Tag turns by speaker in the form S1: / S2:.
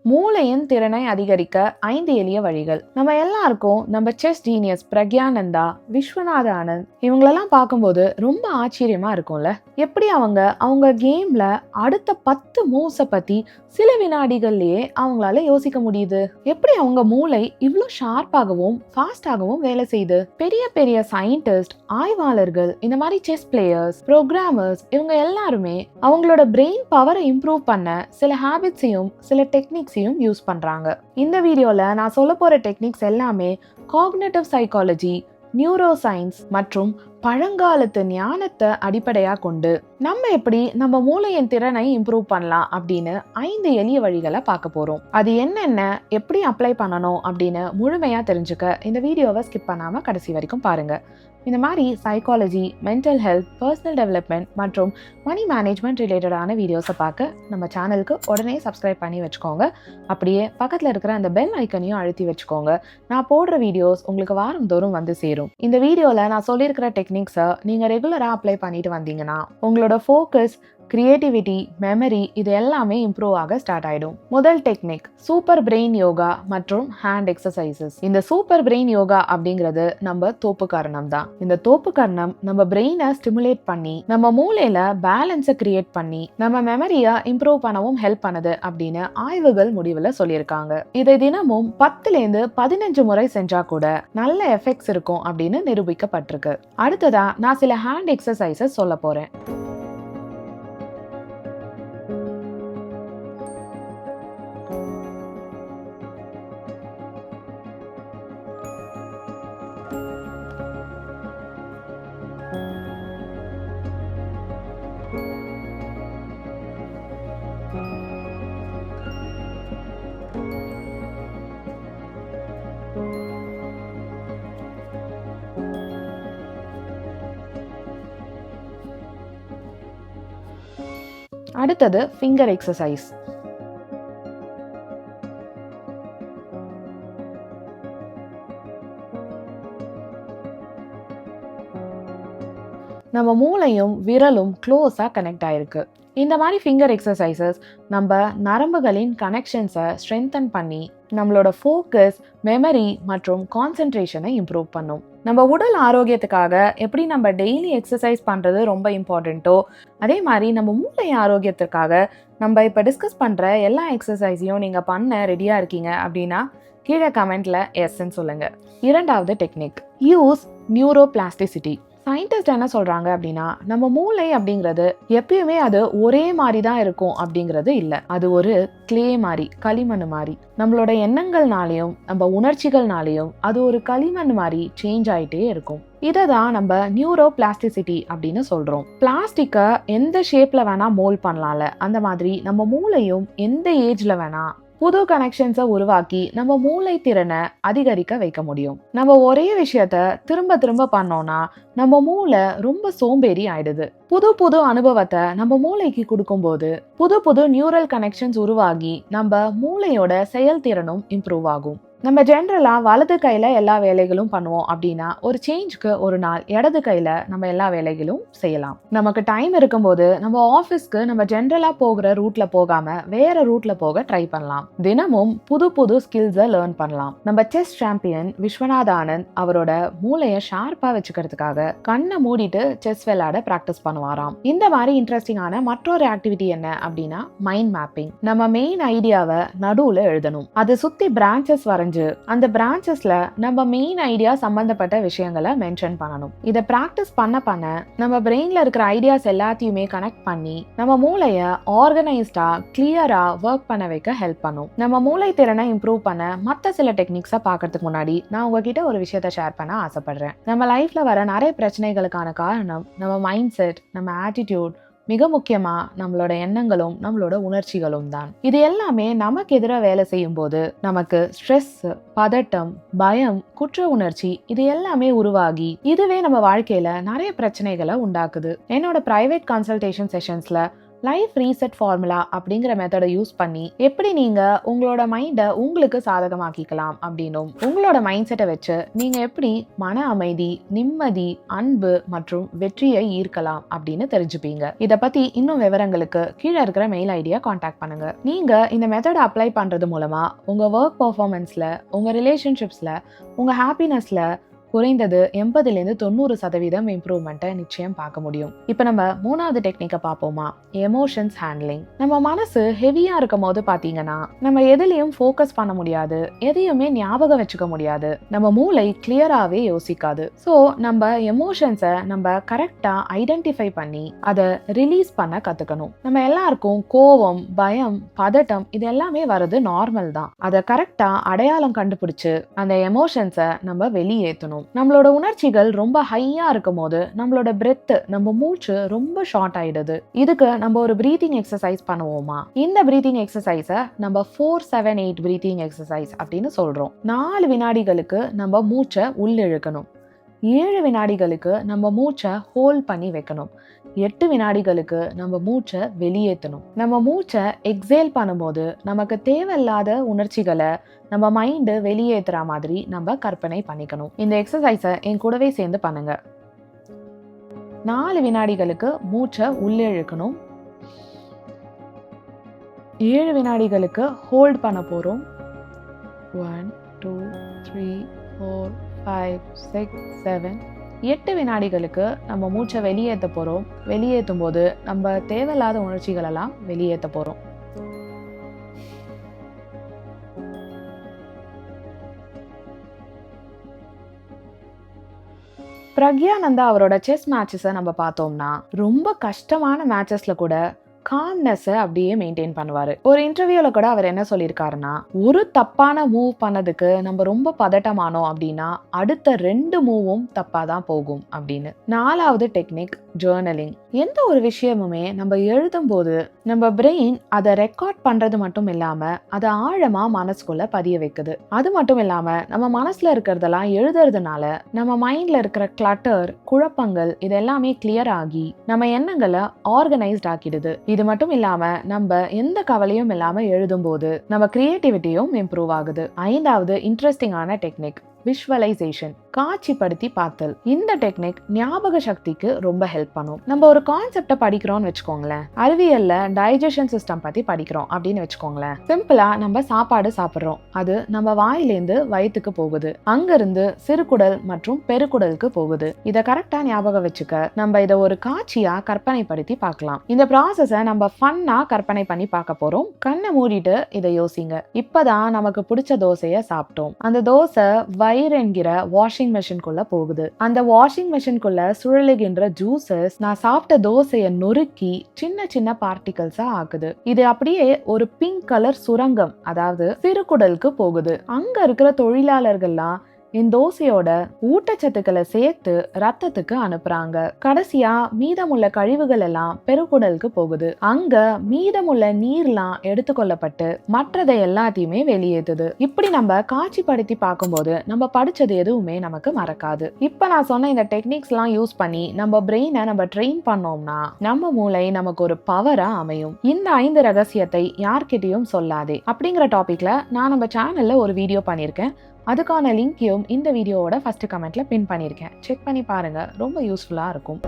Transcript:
S1: மூளையின் திறனை அதிகரிக்க 5 எளிய வழிகள். நம்ம எல்லாருக்கும் நம்ம செஸ் ஜீனியஸ் பிரக்யானந்தா, விஸ்வநாத ஆனந்த் இவங்களெல்லாம் பார்க்கும்போது ரொம்ப ஆச்சரியமா இருக்கும்ல. எப்படி அவங்க கேம்ல அடுத்த 10 மூவ்ஸை பத்தி சில வினாடிகள்லயே அவங்களால யோசிக்க முடியுது? எப்படி அவங்க மூளை இவ்வளோ ஷார்ப்பாகவும் ஃபாஸ்டாகவும் வேலை செய்யுது? பெரிய பெரிய சயின்டிஸ்ட், ஆய்வாளர்கள், இந்த மாதிரி செஸ் பிளேயர்ஸ், ப்ரோக்ராமர்ஸ் இவங்க எல்லாருமே அவங்களோட பிரெயின் பவரை இம்ப்ரூவ் பண்ண சில ஹேபிட்ஸையும் சில டெக்னிக்ஸையும் யூஸ் பண்றாங்க. இந்த வீடியோல நான் சொல்ல போற டெக்னிக்ஸ் எல்லாமே காக்னிட்டிவ் சைக்காலஜி, நியூரோ சயின்ஸ் மற்றும் பழங்காலத்து ஞானத்தை அடிப்படையா கொண்டு நம்ம எப்படி நம்ம மூளையின் திறனை இம்ப்ரூவ் பண்ணலாம் அப்படின்னு 5 எளிய வழிகளை பார்க்க போறோம். அது என்னென்ன, எப்படி அப்ளை பண்ணணும் அப்படின்னு முழுமையா தெரிஞ்சுக்க இந்த வீடியோவை ஸ்கிப் பண்ணாம கடைசி வரைக்கும் பாருங்க. இந்த மாதிரி psychology, mental health, personal development மற்றும் மணி மேனேஜ்மெண்ட் ரிலேட்டடான வீடியோஸை பார்க்க நம்ம சேனலுக்கு உடனே சப்ஸ்கிரைப் பண்ணி வச்சுக்கோங்க. அப்படியே பக்கத்தில் இருக்கிற அந்த பெல் ஐக்கனையும் அழுத்தி வச்சுக்கோங்க. நான் போடுற வீடியோஸ் உங்களுக்கு வாரந்தோறும் வந்து சேரும். இந்த வீடியோவில் நான் சொல்லியிருக்கிற டெக்னிக்ஸை நீங்கள் ரெகுலராக அப்ளை பண்ணிட்டு வந்தீங்கன்னா உங்களோட ஃபோக்கஸ், கிரியேட்டிவிட்டி, மெமரி இது எல்லாமே இம்ப்ரூவ் ஆக ஸ்டார்ட் ஆயிடும். முதல் டெக்னிக் சூப்பர் பிரெயின் யோகா மற்றும் ஹேண்ட் எக்ஸசைசஸ். இந்த சூப்பர் பிரெயின் யோகா அப்படிங்கிறது நம்ம தோப்பு கரணம் தான். இந்த தோப்பு கரணம் நம்ம பிரெயினை ஸ்டிமுலேட் பண்ணி நம்ம மூளையில பேலன்ஸை கிரியேட் பண்ணி நம்ம மெமரியை இம்ப்ரூவ் பண்ணவும் ஹெல்ப் பண்ணுது அப்படின்னு ஆய்வுகள் முடிவுல சொல்லியிருக்காங்க. இதை தினமும் 10லேருந்து 15 முறை செஞ்சா கூட நல்ல எஃபெக்ட்ஸ் இருக்கும் அப்படின்னு நிரூபிக்கப்பட்டிருக்கு. அடுத்ததா நான் சில ஹேண்ட் எக்ஸசைசஸ் சொல்ல போறேன். அடுத்தது ஃபிங்கர் எக்ஸசைஸ். நம்ம மூளையும் விரலும் க்ளோஸாக கனெக்ட் ஆயிருக்கு. இந்த மாதிரி ஃபிங்கர் எக்ஸசைசஸ் நம்ம நரம்புகளின் கனெக்ஷன்ஸை ஸ்ட்ரென்தன் பண்ணி நம்மளோட ஃபோக்கஸ், மெமரி மற்றும் கான்சென்ட்ரேஷனை இம்ப்ரூவ் பண்ணும். நம்ம உடல் ஆரோக்கியத்துக்காக எப்படி நம்ம டெய்லி எக்ஸசைஸ் பண்ணுறது ரொம்ப இம்பார்ட்டண்ட்டோ அதே மாதிரி நம்ம மூளை ஆரோக்கியத்துக்காக நம்ம இப்போ டிஸ்கஸ் பண்ணுற எல்லா எக்ஸசைஸையும் நீங்கள் பண்ண ரெடியாக இருக்கீங்க அப்படின்னா கீழே கமெண்ட்ல எஸ்ன்னு சொல்லுங்கள். இரண்டாவது டெக்னிக் யூஸ் நியூரோபிளாஸ்டிசிட்டி. சயின்டிஸ்ட் என்ன சொல்றாங்க அப்படின்னா நம்ம மூளை அப்படிங்கிறது எப்பயுமே அது ஒரே மாதிரி தான் இருக்கும் அப்படிங்கிறது இல்லை. அது ஒரு கிளே மாதிரி, களிமண் மாதிரி. நம்மளோட எண்ணங்கள்னாலையும் நம்ம உணர்ச்சிகள்னாலையும் அது ஒரு களிமண் மாதிரி சேஞ்ச் ஆகிட்டே இருக்கும். இதை தான் நம்ம நியூரோ பிளாஸ்டிசிட்டி அப்படின்னு சொல்றோம். பிளாஸ்டிக்கை எந்த ஷேப்ல வேணா மோல்ட் பண்ணலாம்ல, அந்த மாதிரி நம்ம மூளையும் எந்த ஏஜ்ல வேணா புது கனெக்ஷன்ஸை உருவாக்கி நம்ம மூளை திறனை அதிகரிக்க வைக்க முடியும். நம்ம ஒரே விஷயத்த திரும்ப திரும்ப பண்ணோம்னா நம்ம மூளை ரொம்ப சோம்பேறி ஆயிடுது. புது புது அனுபவத்தை நம்ம மூளைக்கு கொடுக்கும்போது புது புது நியூரல் கனெக்ஷன்ஸ் உருவாகி நம்ம மூளையோட செயல்திறனும் இம்ப்ரூவ் ஆகும். நம்ம ஜென்ரலாக வலது கையில் எல்லா வேலைகளும் பண்ணுவோம் அப்படின்னா ஒரு சேஞ்சுக்கு ஒரு நாள் இடது கையில் நம்ம எல்லா வேலைகளும் செய்யலாம். நமக்கு டைம் இருக்கும்போது நம்ம ஆஃபீஸ்க்கு நம்ம ஜென்ரலாக போகிற ரூட்ல போகாம வேற ரூட்ல போக ட்ரை பண்ணலாம். தினமும் புது புது ஸ்கில்ஸை லேர்ன் பண்ணலாம். நம்ம செஸ் சாம்பியன் விஸ்வநாத ஆனந்த் அவரோட மூளையை ஷார்ப்பாக வச்சுக்கிறதுக்காக கண்ணை மூடிட்டு செஸ் விளையாட ப்ராக்டிஸ் பண்ணுவாராம். இந்த மாதிரி இன்ட்ரெஸ்டிங்கான மற்றொரு ஆக்டிவிட்டி என்ன அப்படின்னா மைண்ட் மேப்பிங். நம்ம மெயின் ஐடியாவை நடுவில் எழுதணும். அதை சுற்றி பிரான்ச்சஸ் வரைஞ்சு அந்த பிரான்ச்சஸ்ல நம்ம மெயின் ஐடியா சம்பந்தப்பட்ட விஷயங்களை மென்ஷன் பண்ணணும். இதை பிராக்டிஸ் பண்ண நம்ம பிரெயின்ல இருக்கிற ஐடியாஸ் எல்லாத்தையுமே கனெக்ட் பண்ணி நம்ம மூளைய ஆர்கனைஸ்டா, கிளியரா ஒர்க் பண்ண வைக்க ஹெல்ப் பண்ணும். நம்ம மூளை திறனை இம்ப்ரூவ் பண்ண மற்ற சில டெக்னிக்ஸை பார்க்கறதுக்கு முன்னாடி நான் உங்ககிட்ட ஒரு விஷயத்த ஷேர் பண்ண ஆசைப்படுறேன். நம்ம லைஃப்ல வர நிறைய பிரச்சனைகளுக்கான காரணம் நம்ம மைண்ட் செட், நம்ம ஆட்டிடியூட், மிக முக்கியமா நம்மளோட எண்ணங்களும் நம்மளோட உணர்ச்சிகளும் தான். இது எல்லாமே நமக்கு எதிராக வேலை செய்யும் போது நமக்கு ஸ்ட்ரெஸ், பதட்டம், பயம், குற்ற உணர்ச்சி இது எல்லாமே உருவாகி இதுவே நம்ம வாழ்க்கையில நிறைய பிரச்சனைகளை உண்டாக்குது. என்னோட பிரைவேட் கன்சல்டேஷன் செஷன்ஸ்ல லைஃப் ரீசெட் ஃபார்முலா அப்படிங்கிற மெத்தடை யூஸ் பண்ணி எப்படி நீங்க உங்களோட மைண்டை உங்களுக்கு சாதகமாக்கிக்கலாம் அப்படின்னும், உங்களோட மைண்ட் செட்டை வச்சு நீங்க எப்படி மன அமைதி, நிம்மதி, அன்பு மற்றும் வெற்றியை ஈர்க்கலாம் அப்படின்னு தெரிஞ்சுப்பீங்க. இதை பத்தி இன்னும் விவரங்களுக்கு கீழே இருக்கிற மெயில் ஐடியா கான்டாக்ட் பண்ணுங்க. நீங்க இந்த மெத்தடை அப்ளை பண்றது மூலமா உங்க ஒர்க் பெர்ஃபார்மன்ஸ்ல, உங்க ரிலேஷன்ஷிப்ஸ்ல, உங்க ஹாப்பினஸ்ல குறைந்தது 80% இம்ப்ரூவ்மெண்ட்டை நிச்சயம் பார்க்க முடியும். இப்போ நம்ம 3வது டெக்னிக்கை பார்ப்போமா? Emotions handling. நம்ம மனசு ஹெவியா இருக்கும் போது பார்த்தீங்கன்னா நம்ம எதுலையும் ஃபோக்கஸ் பண்ண முடியாது, எதையுமே ஞாபகம் வச்சுக்க முடியாது, நம்ம மூளை கிளியராகவே யோசிக்காது. ஸோ நம்ம எமோஷன்ஸை நம்ம கரெக்டாக ஐடென்டிஃபை பண்ணி அதை ரிலீஸ் பண்ண கற்றுக்கணும். நம்ம எல்லாருக்கும் கோவம், பயம், பதட்டம் இது எல்லாமே வர்றது நார்மல் தான். அதை கரெக்டாக அடையாளம் கண்டுபிடிச்சு அந்த எமோஷன்ஸை நம்ம வெளியேற்றணும். நம்மளோட உணர்ச்சிகள் ரொம்ப ஹையா இருக்கும் போது நம்மளோட பிரெத், நம்ம மூச்சு ரொம்ப ஷார்ட் ஆயிடுது. இதுக்கு நம்ம ஒரு பிரீத்திங் எக்ஸசைஸ் பண்ணுவோமா? இந்த பிரீத்திங் எக்ஸசைஸை நம்ம 4-7-8 பிரீத்திங் எக்ஸசைஸ் அப்படின்னு சொல்றோம். 4 வினாடிகளுக்கு நம்ம மூச்சை உள்ளிழுக்கணும். 7 வினாடிகளுக்கு நம்ம மூச்சை ஹோல்ட் பண்ணி வைக்கணும். 8 வினாடிகளுக்கு நம்ம மூச்சை வெளியேற்றணும். நம்ம மூச்சை எக்ஸேல் பண்ணும்போது நமக்கு தேவையில்லாத உணர்ச்சிகளை நம்ம மைண்டு வெளியேற்றுற மாதிரி நம்ம கற்பனை பண்ணிக்கணும். இந்த எக்ஸசைஸை என் கூடவே சேர்ந்து பண்ணுங்க. 4 வினாடிகளுக்கு மூச்சை உள்ளே இழுக்கணும். 7 வினாடிகளுக்கு ஹோல்ட் பண்ண போறோம். 1 2 3 4 5 6 7. 8 வினாடிகளுக்கு நம்ம மூச்சை வெளியேற்ற போறோம். வெளியேற்றும் போது நம்ம தேவையில்லாத உணர்ச்சிகள் எல்லாம் வெளியேற்ற போறோம். பிரக்யானந்தா அவரோட செஸ் மேட்சஸை நம்ம பார்த்தோம்னா ரொம்ப கஷ்டமான மேட்சஸ்ல கூட காம்னஸ் அப்படியே மெயின்டைன் பண்ணுவாரு. ஒரு இன்டர்வியூல கூட அவர் என்ன சொல்லியிருக்காருன்னா, ஒரு தப்பான மூவ் பண்ணதுக்கு நம்ம ரொம்ப பதட்டமானோம் அப்படின்னா அடுத்த 2 மூவும் தப்பா தான் போகும் அப்படின்னு. 4வது டெக்னிக் ஜேர்னலிங். எந்த ஒரு விஷயமுமே நம்ம எழுதும் போது நம்ம பிரெயின் அதை ரெக்கார்ட் பண்றது மட்டும் இல்லாம அதை ஆழமா மனசுக்குள்ள பதிய வைக்குது. அது மட்டும் இல்லாம நம்ம மனசுல இருக்கிறதெல்லாம் எழுதுறதுனால நம்ம மைண்ட்ல இருக்கிற கிளட்டர், குழப்பங்கள் இது எல்லாமே கிளியர் ஆகி நம்ம எண்ணங்களை ஆர்கனைஸ்ட் ஆக்கிடுது. இது மட்டும் இல்லாம நம்ம எந்த கவலையும் இல்லாம எழுதும் போது நம்ம கிரியேட்டிவிட்டியும் இம்ப்ரூவ் ஆகுது. 5வது இன்ட்ரெஸ்டிங்கான டெக்னிக் விஷுவலைசேஷன், காட்சிப்படுத்தி பார்த்தல். இந்த டெக்னிக் ஞாபக சக்திக்கு ரொம்ப ஹெல்ப் பண்ணும். நம்ம ஒரு கான்செப்டை படிக்கிறோம்னு வச்சுக்கோங்களேன், அறிவியல்ல டைஜஷன் சிஸ்டம் பத்தி படிக்கிறோம் அப்படின்னு வச்சுக்கோங்களேன். சிம்பிளா நம்ம சாப்பாடு சாப்பிட்றோம், அது நம்ம வாயிலேருந்து வயிற்றுக்கு போகுது, அங்கிருந்து சிறுகுடல் மற்றும் பெருக்குடலுக்கு போகுது. இதை கரெக்டா ஞாபகம் வச்சுக்க நம்ம இதை ஒரு காட்சியா கற்பனைப்படுத்தி பார்க்கலாம். இந்த ப்ராசஸை நம்ம ஃபன்னா கற்பனை பண்ணி பார்க்க போறோம். கண்ணை மூடிட்டு இதை யோசிங்க. இப்பதான் நமக்கு பிடிச்ச தோசையை சாப்பிட்டோம். அந்த தோசை வயிறு என்கிற வாஷிங் மெஷின்குள்ள போகுது. அந்த வாஷிங் மெஷின்குள்ள சுழலுகின்ற ஜூசஸ் நான் சாப்பிட்ட தோசையை நொறுக்கி சின்ன சின்ன பார்ட்டிகல்ஸா ஆக்குது. இது அப்படியே ஒரு பிங்க் கலர் சுரங்கம், அதாவது சிறுகுடலுக்கு போகுது. அங்க இருக்கிற தொழிலாளர்கள்லாம் இந்த தோசையோட ஊட்டச்சத்துக்களை சேர்த்து ரத்தத்துக்கு அனுப்புறாங்க. கடைசியா மீதமுள்ள கழிவுகள் எல்லாம் பெருக்குடலுக்கு போகுது. அங்க மீதமுள்ள நீர்லாம் எடுத்துக்கொள்ளப்பட்டு மற்றதை எல்லாத்தையுமே வெளியேற்றுது. இப்படி நம்ம காட்சிப்படுத்தி பார்க்கும்போது நம்ம படிச்சது எதுவுமே நமக்கு மறக்காது. இப்ப நான் சொன்ன இந்த டெக்னிக்ஸ் எல்லாம் யூஸ் பண்ணி நம்ம பிரெயினை நம்ம ட்ரெயின் பண்ணோம்னா நம்ம மூளை நமக்கு ஒரு பவரா அமையும். இந்த 5 ரகசியத்தை யார்கிட்டயும் சொல்லாதே அப்படிங்கிற டாபிக்ல நான் நம்ம சேனல்ல ஒரு வீடியோ பண்ணியிருக்கேன். அதுக்கான லிங்கையும் இந்த வீடியோவோட ஃபர்ஸ்ட் கமெண்ட்ல பின் பண்ணியிருக்கேன். செக் பண்ணி பாருங்க, ரொம்ப யூஸ்ஃபுல்லா இருக்கும்.